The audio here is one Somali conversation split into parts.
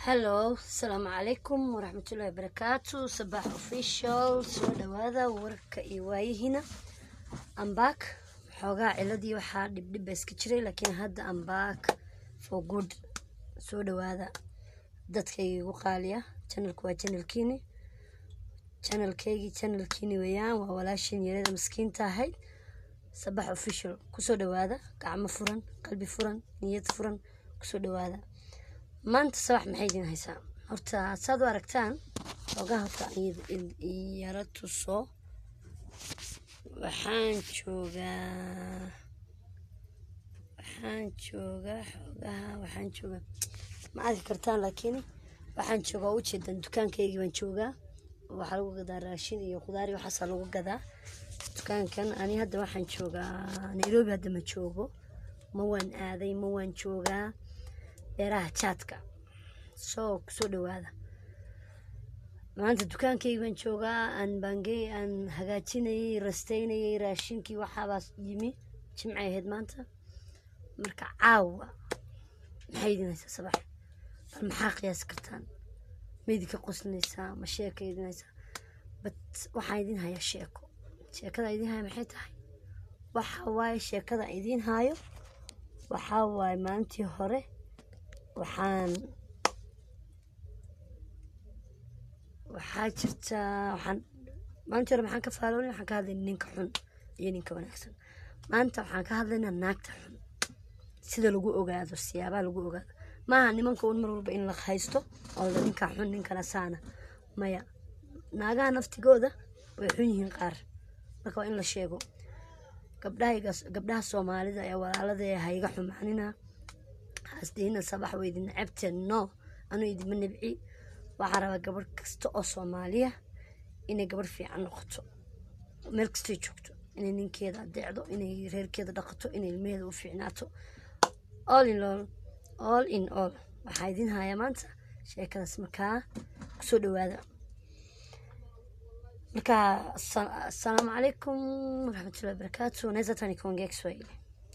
Hello, assalamu alaikum warahmatullahi wabarakatuh. Sabah official soo dhawaada warka iyo waayihina. I'm back. Xogaa ciladii waxaa dib iska jiray laakiin hadda I'm back for good. Soo dhawaada dadkayga ugu qaaliya. Channelku waa channelkiini weeyaan waa walaashin yarada miskiinta ahayd. Sabah official ku soo dhawaada gacmo furan, qalbi furan, niyad furan ku soo dhawaada. maanta sabax maxay idin haysaa horta saad u aragtaan ogaa horta yara tuso waxaan joogaa ma arki kartaan laakiin waxaan joogaa u jeedan dukaankaygii baan joogaa waxa lagu gadaa raashin iyo khudaar iyo waxaas lagu gadaa dukaankan ani hadda waxaan joogaa Nairobi hadda ma joogo ma waan aaday ma waan joogaa beeraha chatka soo dhawaada maanta dukaankayga baan joogaa aan bangay aan hagaajinayay rasteynayay raashinkii waxaas yimi jimcay ahayd maanta marka caawa maxay idin haysaa sabax bal maxaa qiyaas kartaan meedika qosnaysaa ma sheeko idin haysaa but waxaan idin hayaa sheekada idin haya maxay tahay waxa waaye sheekada idin hayo waxa waaye maalintii hore waxaa jirta maanta hore maxaan ka faaloonay waxaan ka hadlaynaa ninka xun iyo ninka wanaagsan maanta waxaan ka hadlaynaa naagta xun sida lagu ogaado siyaabaha lagu ogaado maaha nimanka un mar walba in la haysto oo la ninka xun ninkana saana maya naagaha naftigooda way xun yihiin qaar marka waa in la sheego gabdhaha Soomaalida ee walaalada ee hayga xumaanina asdiina sabax weydin cabteno anu idin nabci waxa raba gabar kasta oo Soomaaliya inay gabar fiican noqoto meel kasta joogto inay ninkeeda adeecdo inay reerkeeda dhaqato inay ilmaheeda u fiicnaato all in all waxa idin haya maanta sheekadaas markaa soo dhawaada marka assalamu alaykum warahmatullahi wabarakatuh naweza tani kuongea Kiswahili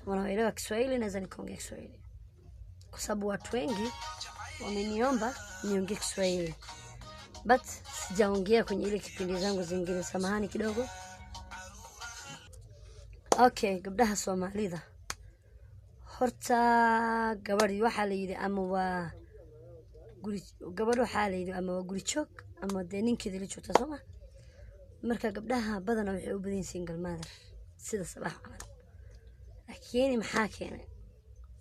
wanaelewa Kiswahili naweza nikaongea Kiswahili kwa sababu watu wengi wameniomba niongee Kiswahili but sijaongea kwenye ile kipindi zangu zingine samahani kidogo okay gabdhaha Soomaalida horta gabadhi waxa la yiri ama waa guri joog ama de ninkeeda la joogta Soomaa marka gabdhaha badan waxay u badan single mother sida sabax camal laakiin maxaa keenay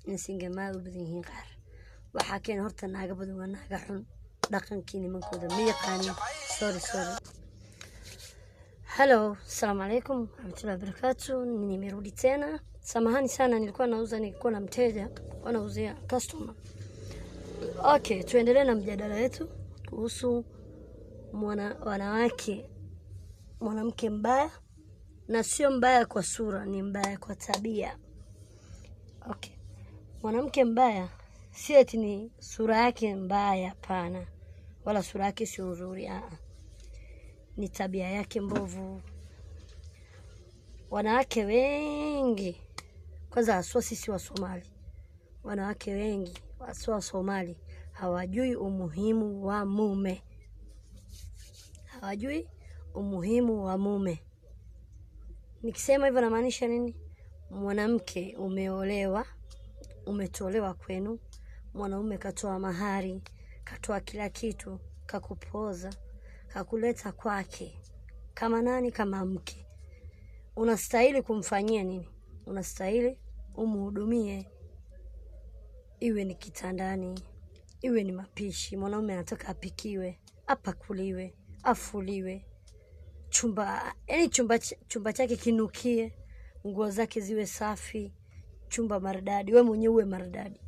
in single mother u badan yihiin qaar waxa keen horta naaga badan waa naaga xun dhaqankii nimankooda ma yaqaanin sorry hello assalamu alaykum warahmatullahi wabarakatuh nimerudi tena samahani sana nilikuwa na mteja wanauzia customer okay tuendelee na mjadala wetu kuhusu mwanamke mbaya na sio mbaya kwa sura ni mbaya kwa tabia okay mwanamke mbaya si eti ni sura yake mbaya pana wala sura yake sio nzuri ni tabia yake mbovu wanawake wengi kwanza haswa sisi wa Somali wanawake wengi haswa wa Somali hawajui umuhimu wa mume nikisema hivyo namaanisha nini mwanamke umeolewa umetolewa kwenu mwanaume katoa mahari katoa kila kitu kakupoza kakuleta kwake kama nani kama mke unastahili kumfanyia nini unastahili umhudumie iwe ni kitandani iwe ni mapishi mwanaume anataka apikiwe apakuliwe afuliwe chumba chake kinukie nguo zake ziwe safi chumba maridadi wewe mwenyewe uwe maridadi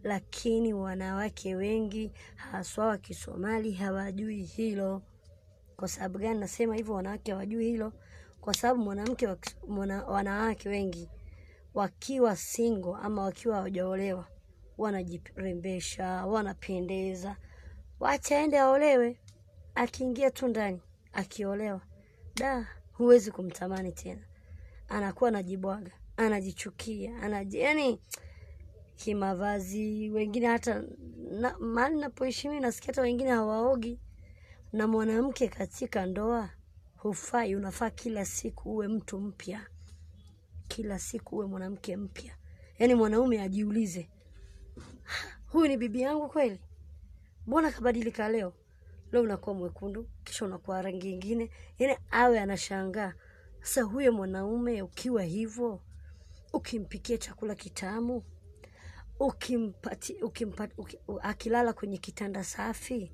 lakini wanawake wengi haswa wa Kisomali hawajui hilo kwa sababu gani nasema hivyo wanawake hawajui hilo kwa sababu wanawake wengi wakiwa single ama wakiwa hawajaolewa wanajirembesha wanapendeza wacha aende aolewe akiingia tu ndani akiolewa huwezi kumtamani tena anakuwa anajibwaga anajichukia yani kimavazi wengine hata na mahali napoishi mimi nasikia hata wengine hawaogi. Na mwanamke katika ndoa hufai, unafaa kila siku uwe mtu mpya. Kila siku uwe mwanamke mpya. Yaani mwanaume ajiulize, huyu ni bibi yangu kweli? Mbona kabadilika leo? Leo unakuwa mwekundu, kisha unakuwa rangi nyingine. Yaani awe anashangaa. Sasa huyo mwanaume ukiwa hivyo, ukimpikia chakula kitamu, akilala kwenye kitanda safi,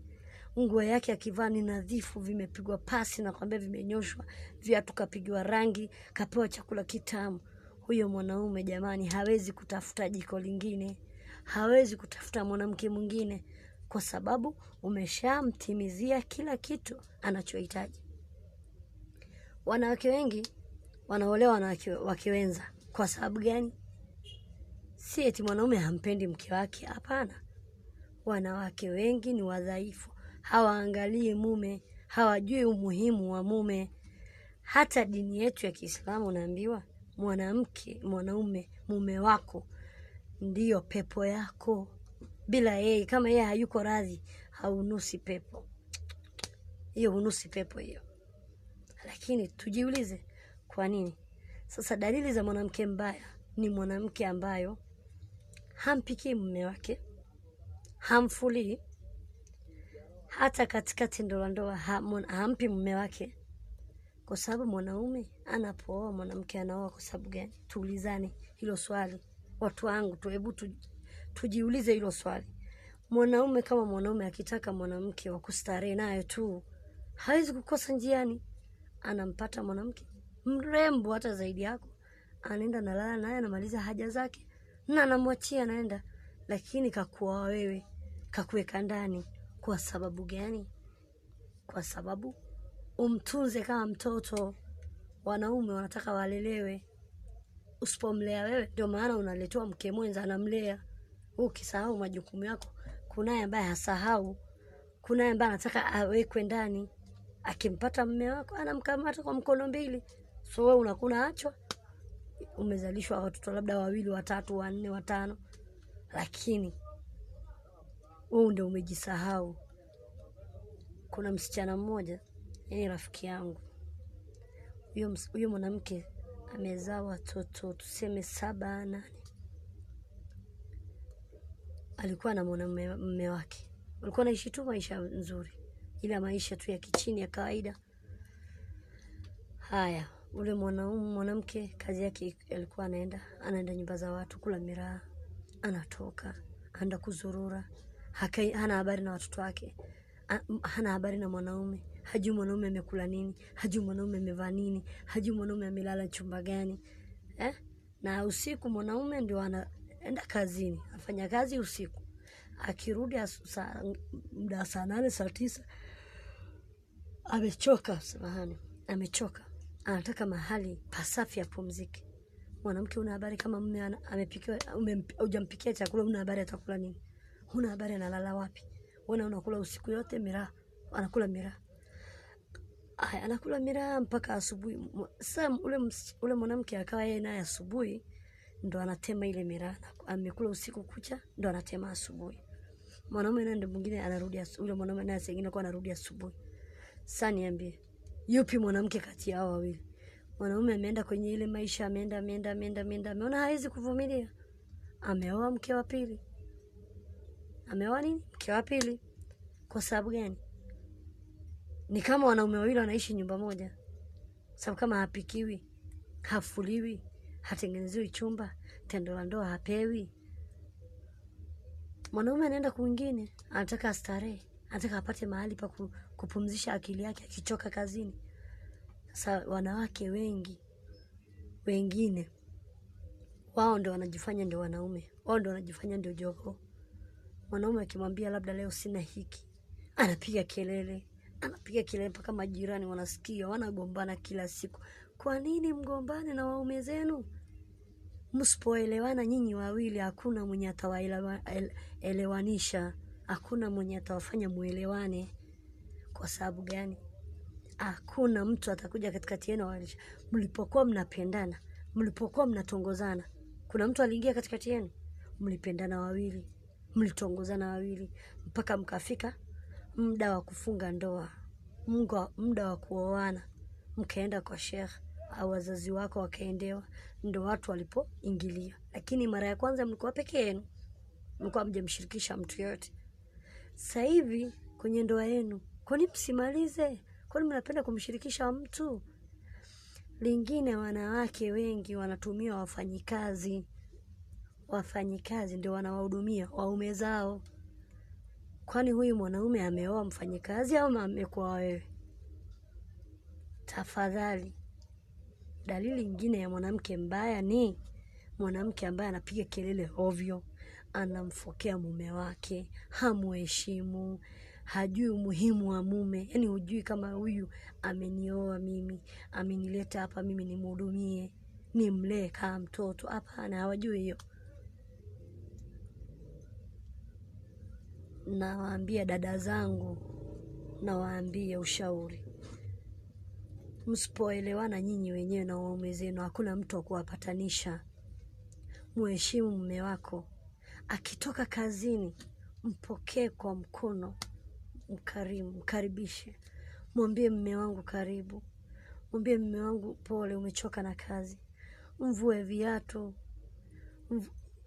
nguo yake akivaa ni nadhifu, vimepigwa pasi na kwambia vimenyoshwa, viatu kapigwa rangi, kapewa chakula kitamu, huyo mwanaume jamani hawezi kutafuta jiko lingine, hawezi kutafuta mwanamke mwingine, kwa sababu umeshamtimizia kila kitu anachohitaji. Wanawake wengi wanaolewa na wake wenza. Kwa sababu gani? Si eti mwanaume hampendi mke wake, hapana. Wanawake wengi ni wadhaifu, hawaangalii mume, hawajui umuhimu wa mume. Hata dini yetu ya Kiislamu unaambiwa mwanaume, mume wako ndiyo pepo yako. Bila yeye, kama yeye hayuko radhi, haunusi pepo. Hiyo hunusi pepo hiyo. Lakini tujiulize, kwa nini? Sasa dalili za mwanamke mbaya ni mwanamke ambayo hampiki mume wake, hamfulii, hata katika tendo la ndoa hampi mume wake. Kwa sababu mwanaume anapooa mwanamke anaoa kwa sababu gani? Tuulizane hilo swali. Watu wangu, tujiulize hilo swali. Mwanaume kama mwanaume akitaka mwanamke wa kustarehe naye tu, hawezi kukosa njiani. Anampata mwanamke mrembo hata zaidi yako, anaenda nalala naye, anamaliza haja zake na anamwachia anaenda. Lakini kakuoa wewe, kakuweka ndani. Kwa sababu gani? Kwa sababu umtunze kama mtoto. Wanaume wanataka walelewe. Usipomlea wewe, ndio maana unaletewa mke mwenza anamlea. Ukisahau majukumu yako, kunaye ambaye hasahau, kunaye ambaye anataka awekwe ndani. Akimpata mume wako anamkamata kwa mkono mbili. So wewe unakuna achwa, umezalishwa watoto labda 2, 3, 4, 5, lakini wewe ndio umejisahau. Kuna msichana mmoja, yeye rafiki yangu, huyo mwanamke amezaa watoto tuseme 7, 8. Alikuwa na mume wake, walikuwa naishi tu maisha nzuri, ile maisha tu ya kichini ya kawaida. Haya, ule mwanamke kazi yake alikuwa anaenda nyumba za watu kula miraa, anatoka anaenda kuzurura, hana habari na watoto wake, hana habari na mwanaume, hajui mwanaume amekula nini, hajui mwanaume amevaa nini, hajui mwanaume amelala chumba gani. Na usiku mwanaume ndio anaenda kazini, afanya kazi usiku, akirudi muda saa 8, saa 9, amechoka, anataka mahali pasafi apumzike. Mwanamke una habari kama mume amepikiwa, hujampikia chakula, una habari atakula nini, una habari analala wapi. Wewe unakula usiku yote miraa, anakula miraa. Anakula miraa mpaka asubuhi. Sasa ule mwanamke akawa yeye naye asubuhi ndo anatema ile miraa, amekula usiku kucha ndo anatema asubuhi. Mwanaume naye ndo mwingine anarudi asubuhi, ule mwanaume naye sengine kwa anarudi asubuhi. Sasa niambie, yupi mwanamke kati yao wawili? Mwanaume ameenda kwenye ile maisha, ameenda, ameona hawezi kuvumilia, ameoa mke wa pili. Ameoa nini? Mke wa pili. Kwa sababu gani? Ni kama wanaume wawili wanaishi nyumba moja. Sababu kama hapikiwi, hafuliwi, hatengeneziwi chumba, tendo la ndoa hapewi, mwanaume anaenda kwingine, anataka astarehe, anataka apate mahali pa kupumzisha akili yake akichoka kazini. Sasa wanawake wengine wao ndio wanajifanya ndio wanaume, wao ndio wanajifanya ndio jogoo. Mwanaume akimwambia labda leo sina hiki, anapiga kelele mpaka majirani wanasikia, wanagombana kila siku. Kwa nini mgombane na waume zenu? Msipoelewana nyinyi wawili, hakuna mwenye atawaelewanisha, hakuna mwenye atawafanya muelewane. Kwa sababu gani? Hakuna mtu atakuja katikati yenu walisha. Mlipokuwa mnapendana, mlipokuwa mnatongozana, kuna mtu aliingia katikati yenu? Mlipendana wawili, mlitongozana wawili mpaka mkafika muda wa kufunga ndoa, muda wa kuoana, mkaenda kwa sheikh au wazazi wako wakaendewa, ndo watu walipoingilia. Lakini mara ya kwanza mlikuwa peke yenu, mlikuwa mjamshirikisha mtu yote. Sasa hivi kwenye ndoa yenu, kwani msimalize? Kwani mnapenda kumshirikisha mtu? Lingine, wanawake wengi wanatumia wafanyikazi ndio wanawahudumia waume zao. Kwani huyu mwanaume ameoa mfanyikazi au amekuwa wewe? Tafadhali. Dalili nyingine ya mwanamke mbaya ni mwanamke ambaye anapiga kelele ovyo, anamfokea mume wake, hamuheshimu, hajui umuhimu wa mume. Yaani hujui kama huyu amenioa mimi, amenileta hapa mimi nimhudumie, nimlee kama mtoto. Hapana, hawajui hiyo. Nawaambia dada zangu, nawaambia ushauri. Msipoelewana nyinyi wenyewe na waume zenu, hakuna mtu wa kuwapatanisha. Muheshimu mume wako. Akitoka kazini, mpokee kwa mkono mkarimu, mkaribishe. Mwambie mume wangu karibu. Mwambie mume wangu pole, umechoka na kazi. Mvue viatu.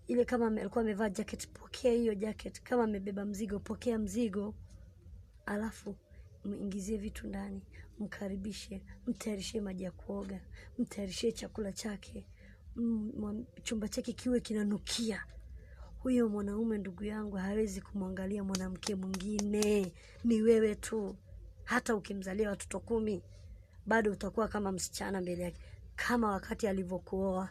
Ile kama alikuwa amevaa jacket, pokea hiyo jacket. Kama amebeba mzigo, pokea mzigo. Alafu muingizie vitu ndani, mkaribishe, mtayarishie maji ya kuoga, mtayarishie chakula chake, chumba chake kiwe kinanukia. Huyo mwanaume, ndugu yangu, hawezi kumwangalia mwanamke mwingine, ni wewe tu. Hata ukimzalia watoto 10, bado utakuwa kama msichana mbele yake, kama wakati alivyokuoa.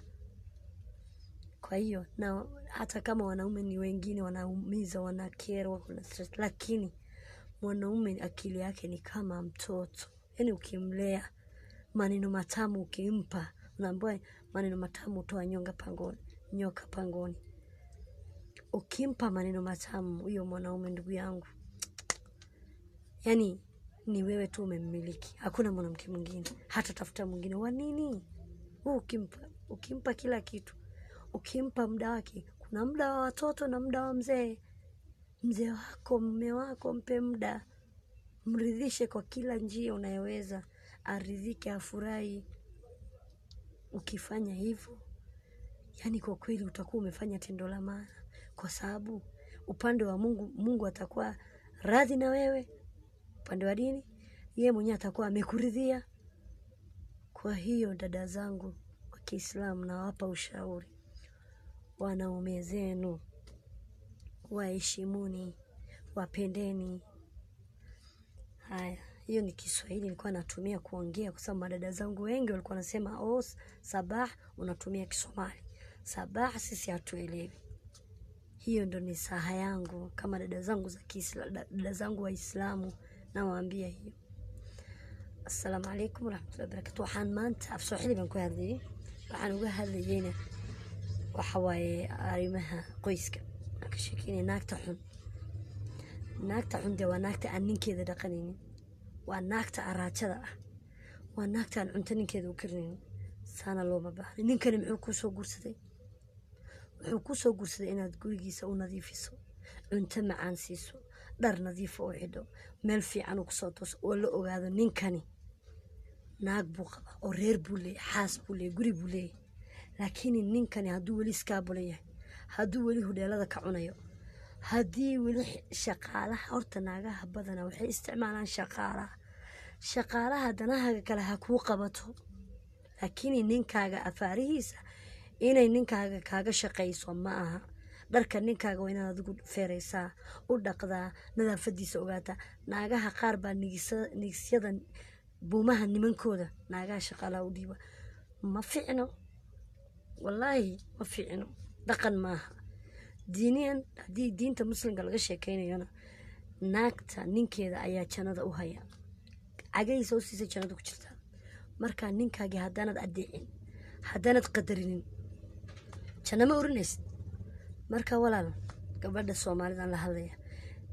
Kwa hiyo, na hata kama wanaume ni wengine wanaumiza, wanakerwa, kuna stress, lakini mwanaume akili yake ni kama mtoto. Yaani ukimlea, maneno matamu ukimpa, unaambiwa maneno matamu hutoa nyoka pangoni. Ukimpa maneno matamu huyo mwanaume, ndugu yangu, yaani ni wewe tu umemmiliki, hakuna mwanamke mwingine, hata tafuta mwingine. Wa nini? Ukimpa kila kitu, ukimpa muda wake. Kuna muda wa watoto na muda wa mzee wako, mume wako, mpe muda, mridhishe kwa kila njia unayoweza, aridhike, afurahi. Ukifanya hivyo, yani kwa kweli utakuwa umefanya tendo la maana, kwa sababu upande wa Mungu atakuwa radhi na wewe, upande wa dini yeye mwenyewe atakuwa amekuridhia. Kwa hiyo dada zangu wa Kiislamu, nawapa ushauri, wanaume zenu waheshimuni, wapendeni. Haya, hiyo ni Kiswahili nilikuwa natumia kuongea, kwa sababu madada zangu wengi walikuwa wanasema Sabah unatumia Kisomali. Sabah sisi hatuelewi. Hiyo ndo ni saha yangu kama dada zangu za Kiislamu, dada zangu Waislamu, nawaambia hiyo. Assalamu alaykum warahmatullahi wabarakatuh. Waxaan maanta af Soomaali baan ku hadlayay. Waxaan uga hadlayayna waxa waaye arrimaha qoyska. Ka sheekeynay naagta xun. Naagta xun waa naagta aan ninkeeda dhaqanaynin. Waa naagta araajada ah. Waa naagta aan cunto ninkeeda u karinin. Saana looma baahna. Ninkani muxuu ku soo guursaday? Wuxuu ku soo guursaday inaad gurigiisa u nadiifiso, cunto macaan siiso, dhar nadiif oo xidho, meel fiican ku soo tooso, oo la ogaado ninkani naag buu qaba, oo reer buu leeyahay, xaas buu leeyahay, guri buu leeyahay. Laakiin ninkani hadduu weli iskaabula yahay, hadduu weli hudheelada ka cunayo, haddii weli shaqaalaha, horta naagaha badana waxay isticmaalaan shaqaalaha danahaaga kale ha kuu qabato, laakiin ninkaaga afaarihiisa inay ninkaaga kaaga shaqayso ma aha. Dharka ninkaaga waa inaad adigu feeraysaa, u dhaqdaa, nadaafadiisa ogaataa. Naagaha qaar baa nigisyada buumaha nimankooda naagaha shaqaalaha u dhiiba. Ma fiicno, wallaahi ma fiicno, dhaqan maaha. Diiniyan haddii diinta muslimka laga sheekaynayona, naagta ninkeeda ayaa jannada u haya, cagaysa u siisa jannada ku jirta. Markaa ninkaagii haddaanad adeecin, haddaanad qadarinin, janno ma urinaysid. Marka walaal, gabadha Soomaalida la hadlaya,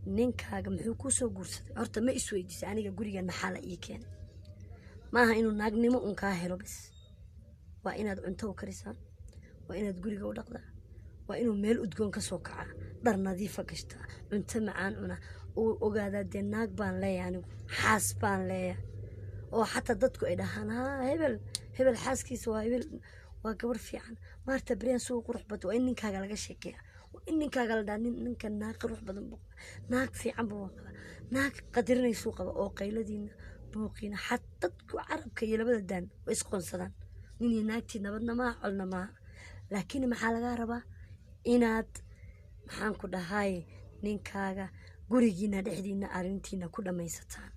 ninkaaga muxuu ku soo guursaday? Horta ma isweydiisay aniga guriga maxaa la ii keenay? Maaha inuu naagnimo un kaa helo bas. Waa inaad cunto u karisaa, waa inaad guriga u dhaqdaa, waa inuu meel udgoon ka soo kacaa. dhar nadiifa gashtaa cunto macaan cuna uu ogaadaa dee naag baan leeyahay anigu xaas baan leeyahay oo xataa dadku ay dhahaan haa hebel xaaskiisa waa hebel waa gabar fiican maarta baryan suu qurux badan waa in ninkaaga laga sheekeeya waa in ninkaaga la dhaha ninka naag qurux badan buu naag fiican buu qaba naag qadarinaysu qaba oo qayladiina buuqiina xataa dadku carabka iyo labada daan way isqoonsadaan nin iyo naagtii nabadna maaha colna maaha laakiin maxaa lagaa rabaa inaad maxaan ku dhahay ninkaaga gurigiina dhexdiina arrintiina ku dhammaysataan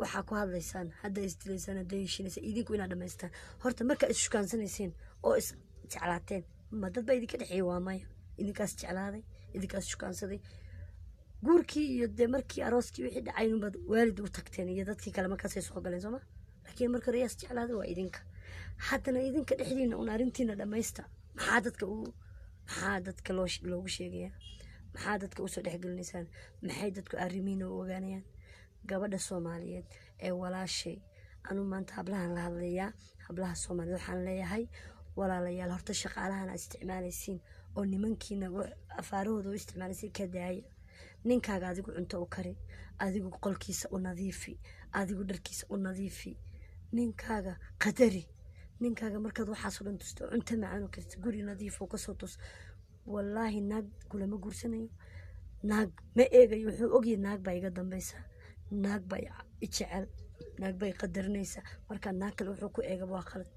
waxaa ku hadlaysaan hadda isdilaysaan hadda heshiinaysaan idinku inaad dhammaystaan horta markaa is shukaansanaysiin oo is jeclaateen ma dad baa idinka dhexeeya waa maya idinkaas jeclaaday idinkaas shukaansaday guurkii iyo dee markii arooskii wixii dhacay unbaad waalid u tagteen iyo dadkii kale markaasay soo galeen sooma laakiin marka reyaas jeclaaday waa idinka haddana idinka dhexdiina un arrintiina dhammaysta maxaa dadka loogu sheegayaa maxaa dadka usoo dhexgelinaysaan maxay dadku arrimiina u ogaanayaan gabadha Soomaaliyeed ee walaashay anu maanta hablahan la hadlayaa hablaha Soomaaliyeed waxaan leeyahay walaalayaal horta shaqaalahan isticmaalaysiin oo nimankiina afaarahooda u isticmaalaysiin ka daaya ninkaaga adigu cunto u kari adigu qolkiisa u nadiifi adigu dharkiisa u nadiifi ninkaaga qadari ninkaaga markaad waxaas oo dhan tusto cunto macaan u karti guri nadiif oo ka soo tus wallaahi naag kulama guursanayo naag ma eegayo wuxuu ogyahay naag baa iga dambaysa naag bay jecel naag bay qadarinaysa marka naag kale wuxuu ku eega waa qalad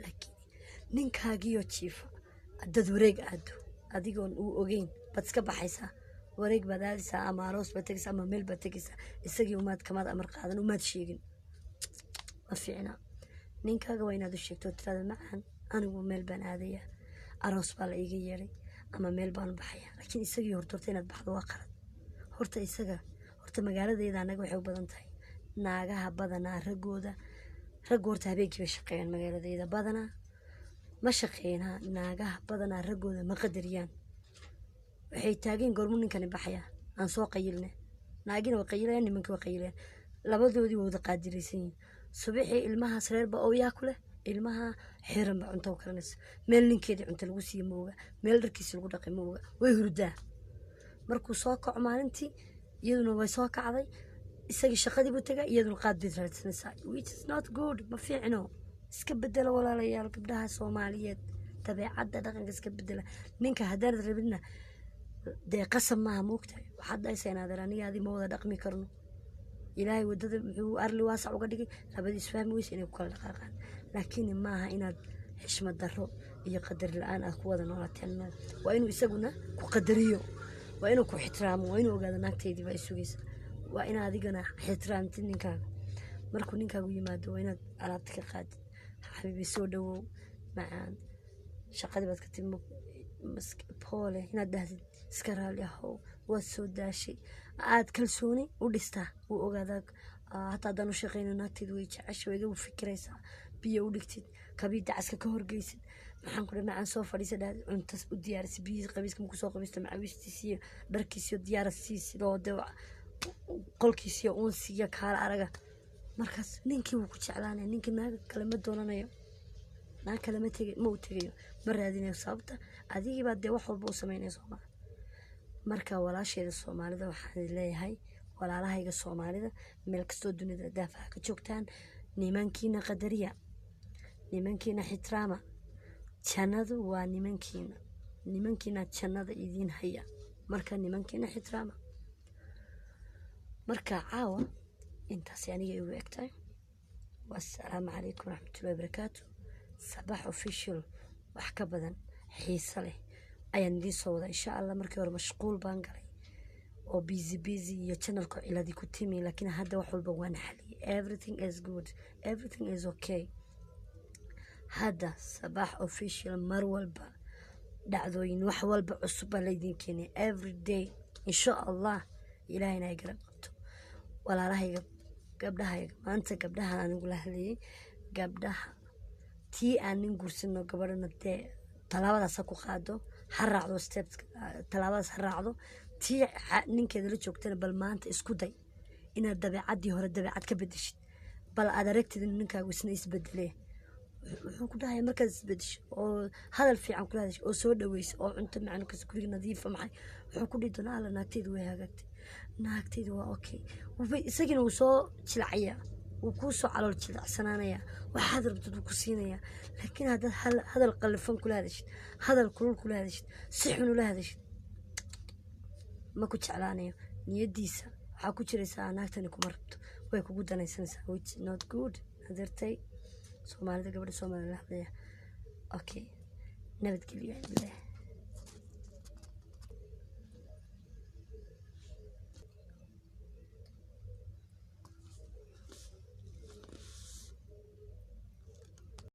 laakiin ninkaagiyo jiifa dad wareeg aado adigoon uu ogeyn bad iska baxaysaa wareeg baad aadaysaa ama aroos baad tegaysaa ama meel baad tegaysaa isagii umaad kamaad amar qaadan umaad sheegin ma fiicna ninkaaga waa inaad u sheegto tirada macaan anigu meel baan aadayaa aroos baa la iga yeeray ama meel baan u baxayaa laakiin isagii horta inaad baxdo waa qalad horta isaga horta magaaladeeda anaga waxay u badan tahay naagaha badanaa ragooda horta habeenkii bay shaqeeyaan magaaladeeda badanaa ma shaqeynaa naagaha badanaa ragooda ma qadariyaan waxay taageen goormu ninkani baxaya aan soo qayilne naagina way qayilayaan nimankii way qayilayaan labadoodii wada qaadiraysan yihiin subaxii ilmahaas reerba oo yaa ku leh ilmaha xiran ba cunto karanaysa meel ninkeedii cunto lagu siiyo ma oga meel dharkiisa lagu dhaqay ma oga way hurdaa markuu soo kaco maalintii iyaduna way soo kacday isagii shaqadii buu tagay iyaduna qaad bay raadsanaysaa which is not good ma fiicno iska bedela walaalayaal gabdhaha Soomaaliyeed dabeecadda dhaqanka iska bedela ninka haddaad rabidna dee qasab maaha moogtahay waxaad dhahaysaa inaad anigaadii ma wada dhaqmi karno ilaahay wadada muxuu arli waasac uga dhigay labadii isfahmi weysa inay ku kala dhaqaaqaan laakiin maaha inaad xishmad darro iyo qadar la'aan aad ku wada noolaateen waa inuu isaguna ku qadariyo waa inuu ku ixtiraamo waa inuu ogaado naagteydii baa isugaysa waa inaad adigana ixtiraamtid ninkaaga markuu ninkaagu yimaado waa inaad alaabta ka qaadid xabiibi soo dhawow macaan shaqadii baad ka timi poole inaad dhahdid iska raali ahow waad soo daashay aad kalsooni u dhistaa uu ogaadaa hataa haddaan u shaqeyno naagteed way jecesha way iga fikiraysaa biyo u dhigtid kabii dacaska ka horgeysid maxaan ku dhahay macaan soo fadhiisa dhaad cuntas u diyaarisa biyihii qabiiska markuu soo qabiista macawistiisiiyo dharkiisiyo diyaarasiisi oo dee qolkiisiyo uunsiiyo kaala araga markaas ninkii wuu ku jeclaanaya ninkii naaga kale ma doonanayo naag kale ma u tegayo ma raadinayo sababta adigii baa dee wax walba u samaynaya Soomaali marka walaasheeda Soomaalida waxaan leeyahay walaalahayga Soomaalida meel kastoo dunida daafaha ka joogtaan nimankiina qadariya nimankiina ixtiraama jannadu waa nimankiina jannada idiin haya marka nimankiina ixtiraama marka caawa intaas aniga igu egtahay wassalaamu calaykum waraxmatullahi wabarakaatu sabax official wax ka badan xiiso leh ayaan idiin soo wada insha allah markii hore mashquul baan galay oo busy iyo channelka ciladii ku timi laakiin hadda wax walba waan xaliyay everything is good everything is okay hadda sabax official mar walba dhacdooyin wax walba cusub baa laydin keenay every day insha allah ilaahayna ay garab qabto walaalahayga gabdhahayga maanta gabdhahan anigu la hadlayay gabdhaha tii aan nin guursano gabadhana dee talaabadaas ku qaado ha raacdo steps talaabadaas ha raacdo tii ninkeeda la joogtana bal maanta isku day inaad dabeecadii hore dabeecad ka bedeshid bal aad aragtid in ninkaagu isna isbedelee wuxuu ku dhahay markaad isbedesho oo hadal fiican kula hadasho oo soo dhaweyso oo cunto macaan kas guriga nadiifa maxay wuxuu ku dhihi doonaa alla naagtayda way hagaagtay naagtayda waa okay isagina wuu soo jilcayaa wuu kuu soo calool jilacsanaanayaa waxaad rabtid wuu ku siinayaa laakiin haddaad hadal qallifan kula hadashid hadal kulul kula hadashid si xun ula hadashid ma ku jeclaanayo niyadiisa waxaa ku jiraysaa naagtani kuma rabto way kugu danaysanaysaa which is not good adeertay soomaalida gabadha soomaalida la hadlaya okay nabadgelyo